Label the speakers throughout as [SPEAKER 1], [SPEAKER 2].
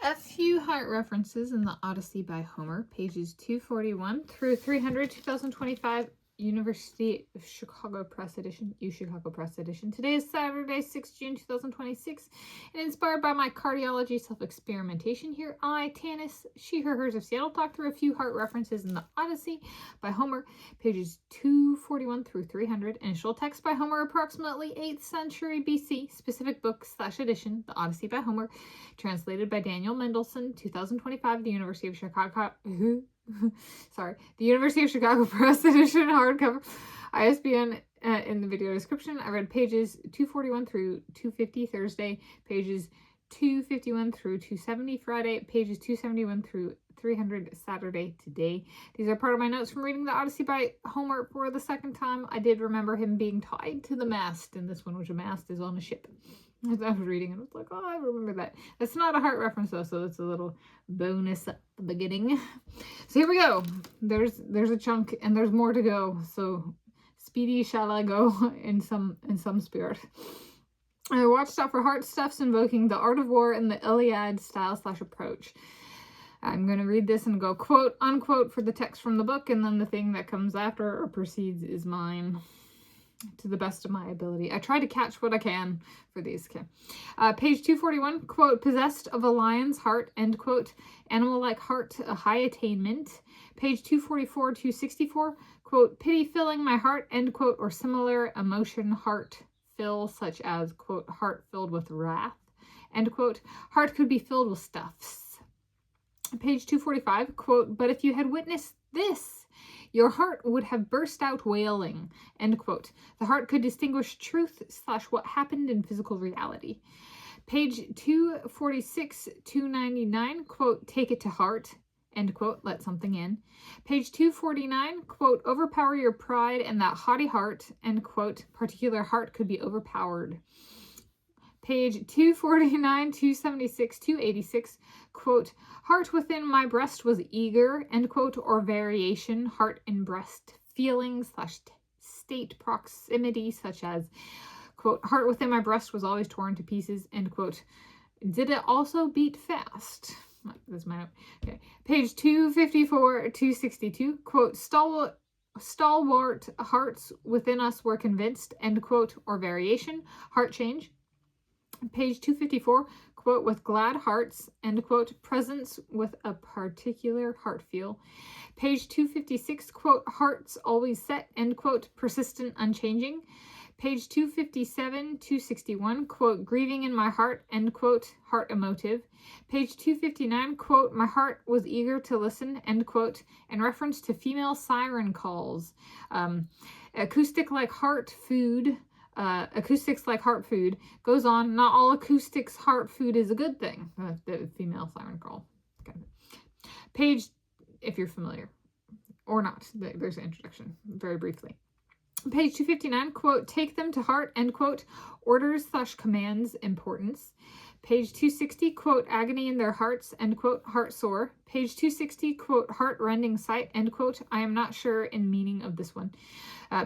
[SPEAKER 1] A few heart references in the Odyssey by Homer, pages 241 through 300, 2025, University of Chicago Press Edition, UChicago Press Edition. Today is Saturday, 6 June 2026, and inspired by my cardiology self-experimentation here, I, Tanis, she, her, hers of Seattle, talk through a few heart references in the Odyssey by Homer, pages 241 through 300, initial text by Homer, approximately 8th century BC, specific book / edition, the Odyssey by Homer, translated by Daniel Mendelsohn, 2025, the University of Chicago, the University of Chicago Press Edition, hardcover, ISBN in the video description. I read pages 241 through 250 Thursday, pages 251 through 270 Friday, pages 271 through 300 Saturday today. These are part of my notes from reading the Odyssey by Homer for the second time. I did remember him being tied to the mast in this one, which a mast is on a ship. As I was reading it, I was like, oh, I remember that. That's not a heart reference though, so it's a little bonus at the beginning. So here we go. There's a chunk and there's more to go. So speedy shall I go in some spirit. Watch out for heart stuffs invoking the art of war in the Iliad style / approach. I'm going to read this and go quote unquote for the text from the book, and then the thing that comes after or precedes is mine to the best of my ability. I try to catch what I can for these. Okay. Page 241, quote, possessed of a lion's heart, end quote, animal-like heart, a high attainment. Page 244, 264, quote, pity filling my heart, end quote, or similar emotion, heart fill, such as, quote, heart filled with wrath, end quote. Heart could be filled with stuffs. Page 245, quote, but if you had witnessed this, your heart would have burst out wailing, end quote. The heart could distinguish truth / what happened in physical reality. Page 246, 299, quote, take it to heart, end quote, let something in. Page 249, quote, overpower your pride and that haughty heart, end quote, particular heart could be overpowered. Page 249, 276, 286, quote, heart within my breast was eager, end quote, or variation, heart in breast feelings / state proximity, such as, quote, heart within my breast was always torn to pieces, end quote. Did it also beat fast? That's my note. Okay. Page 254, 262, quote, stalwart hearts within us were convinced, end quote, or variation, heart change. Page 254, quote, with glad hearts, end quote, presence with a particular heart feel. Page 256, quote, hearts always set, end quote, persistent, unchanging. Page 257, 261, quote, grieving in my heart, end quote, heart emotive. Page 259, quote, my heart was eager to listen, end quote, in reference to female siren calls. Acoustic like heart food. Acoustics like heart food goes on. Not all acoustics heart food is a good thing. The female siren call. Okay. Page, if you're familiar or not, there's an introduction very briefly. Page 259, quote, take them to heart, end quote, orders / commands, importance. Page 260, quote, agony in their hearts, end quote, heart sore. Page 260, quote, heart-rending sight, end quote, I am not sure in meaning of this one.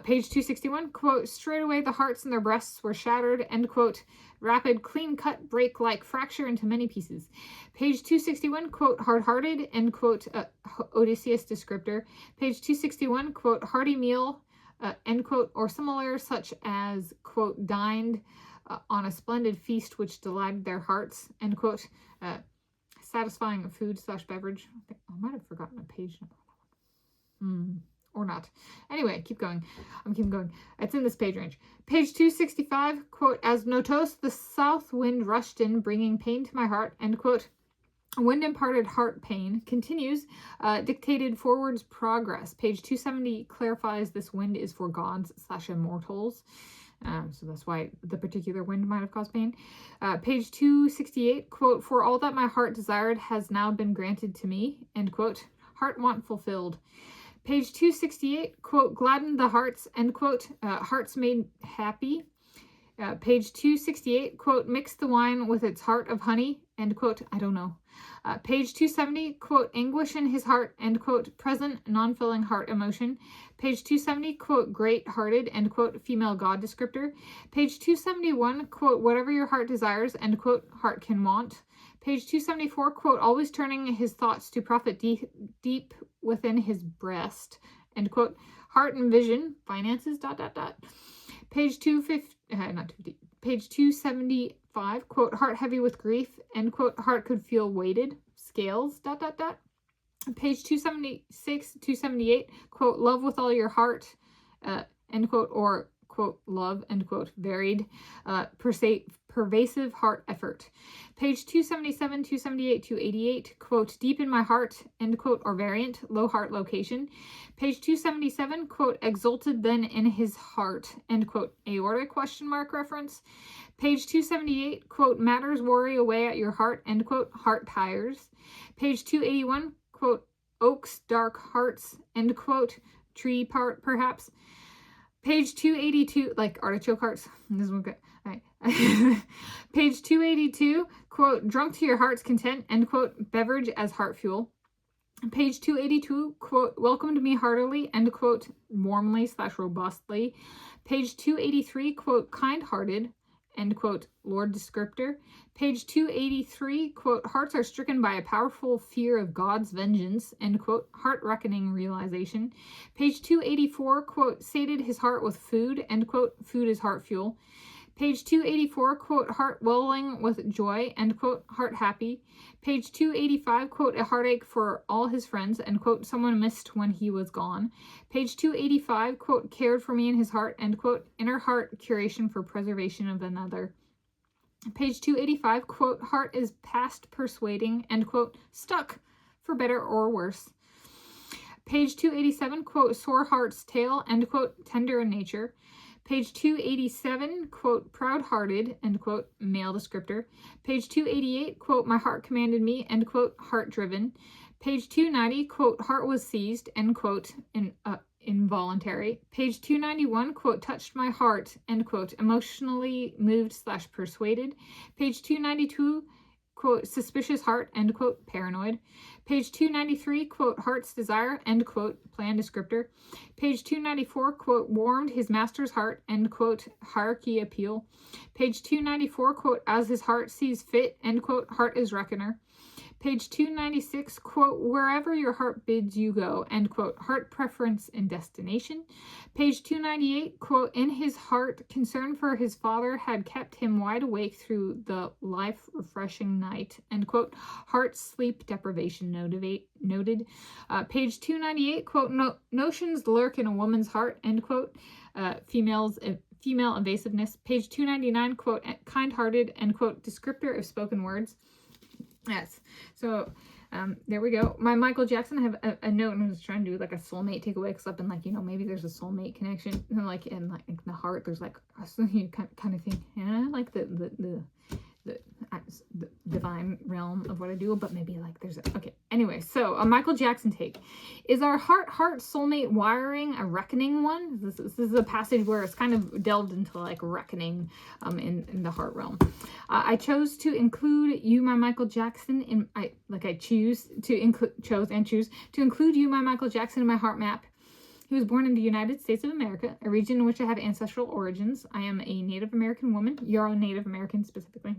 [SPEAKER 1] Page 261, quote, straightway the hearts in their breasts were shattered, end quote, rapid, clean-cut break-like fracture into many pieces. Page 261, quote, hard-hearted, end quote, Odysseus descriptor. Page 261, quote, hearty meal, end quote, or similar, such as, quote, dined on a splendid feast which delighted their hearts, end quote, satisfying food / beverage. I might have forgotten a page number. Or not. Anyway, keep going. I'm keeping going. It's in this page range. Page 265, quote, as Notos, the south wind rushed in, bringing pain to my heart, end quote. Wind imparted heart pain continues, dictated forwards progress. Page 270 clarifies this wind is for gods / immortals. So that's why the particular wind might have caused pain. Page 268, quote, for all that my heart desired has now been granted to me, end quote. Heart want fulfilled. Page 268, quote, gladdened the hearts, end quote, hearts made happy. Page 268, quote, mix the wine with its heart of honey, end quote, I don't know. Page 270, quote, anguish in his heart, end quote, present, non-filling heart emotion. Page 270, quote, great-hearted, end quote, female god descriptor. Page 271, quote, whatever your heart desires, end quote, heart can want. Page 274, quote, always turning his thoughts to profit deep within his breast, end quote. Heart and vision, finances, ... Page 250, page 275, quote, heart heavy with grief, end quote. Heart could feel weighted, scales, ... Page 276, 278, quote, love with all your heart, end quote, or, quote, love, end quote, varied, pervasive heart effort. Page 277, 278, 288, quote, deep in my heart, end quote, or variant, low heart location. Page 277, quote, exalted then in his heart, end quote, aorta, question mark reference. Page 278, quote, matters worry away at your heart, end quote, heart tires. Page 281, quote, oaks, dark hearts, end quote, tree part, perhaps. Page 282, like artichoke hearts. This one good. All right. Page 282, quote, drunk to your heart's content, end quote, beverage as heart fuel. Page 282, quote, welcomed me heartily, end quote, warmly / robustly. Page 283, quote, kind-hearted, end quote, Lord descriptor. Page 283, quote, hearts are stricken by a powerful fear of God's vengeance, end quote, heart reckoning realization. Page 284, quote, sated his heart with food, end quote, food is heart fuel. Page 284, quote, heart welling with joy, end quote, heart happy. Page 285, quote, a heartache for all his friends, end quote, someone missed when he was gone. Page 285, quote, cared for me in his heart, end quote, inner heart curation for preservation of another. Page 285, quote, heart is past persuading, end quote, stuck for better or worse. Page 287, quote, sore heart's tale, end quote, tender in nature. Page 287, quote, proud-hearted, end quote, male descriptor. Page 288, quote, my heart commanded me, end quote, heart-driven. Page 290, quote, heart was seized, end quote, involuntary. Page 291, quote, touched my heart, end quote, emotionally moved / persuaded. Page 292, quote, suspicious heart, end quote, paranoid. Page 293, quote, heart's desire, end quote, plan descriptor. Page 294, quote, warmed his master's heart, end quote, hierarchy appeal. Page 294, quote, as his heart sees fit, end quote, heart is reckoner. Page 296, quote, wherever your heart bids you go, end quote, heart preference and destination. Page 298, quote, in his heart, concern for his father had kept him wide awake through the life-refreshing night, end quote, heart sleep deprivation noted. Page 298, quote, notions lurk in a woman's heart, end quote, female evasiveness. Page 299, quote, kind-hearted, end quote, descriptor of spoken words. Yes, so there we go. My Michael Jackson, I have a note, and I was trying to do like a soulmate takeaway, because I've been like, maybe there's a soulmate connection, and like in the heart, there's like kind of thing, and I like the divine realm of what I do, but maybe like there's okay. Anyway, so a Michael Jackson take. Is our heart soulmate wiring a reckoning one? This is a passage where it's kind of delved into like reckoning in the heart realm. I chose to include you, my Michael Jackson, chose to include you, my Michael Jackson, in my heart map. He was born in the United States of America, a region in which I have ancestral origins. I am a Native American woman. You're a Native American specifically.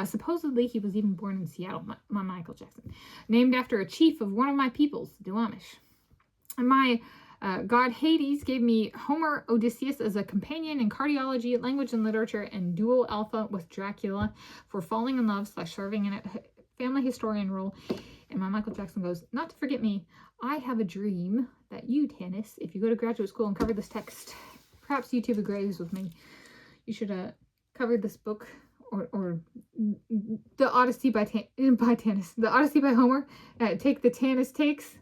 [SPEAKER 1] Supposedly, he was even born in Seattle, my Michael Jackson. Named after a chief of one of my peoples, the Amish. And my god Hades gave me Homer Odysseus as a companion in cardiology, language and literature, and dual alpha with Dracula for falling in love / serving in a family historian role. And my Michael Jackson goes, not to forget me, I have a dream that you, Tanis, if you go to graduate school and cover this text, perhaps YouTube agrees with me, you should cover this book or the Odyssey by Tanis, the Odyssey by Homer, take the Tanis takes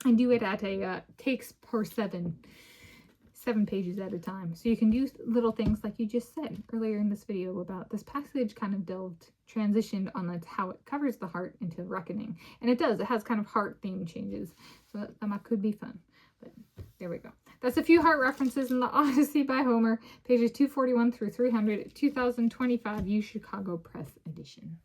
[SPEAKER 1] and do it at a takes per 7 pages at a time. So you can do little things like you just said earlier in this video about this passage kind of transitioned on how it covers the heart into reckoning. And it does. It has kind of heart theme changes. So that could be fun. But there we go. That's a few heart references in the Odyssey by Homer, pages 241 through 300, 2025 U Chicago Press edition.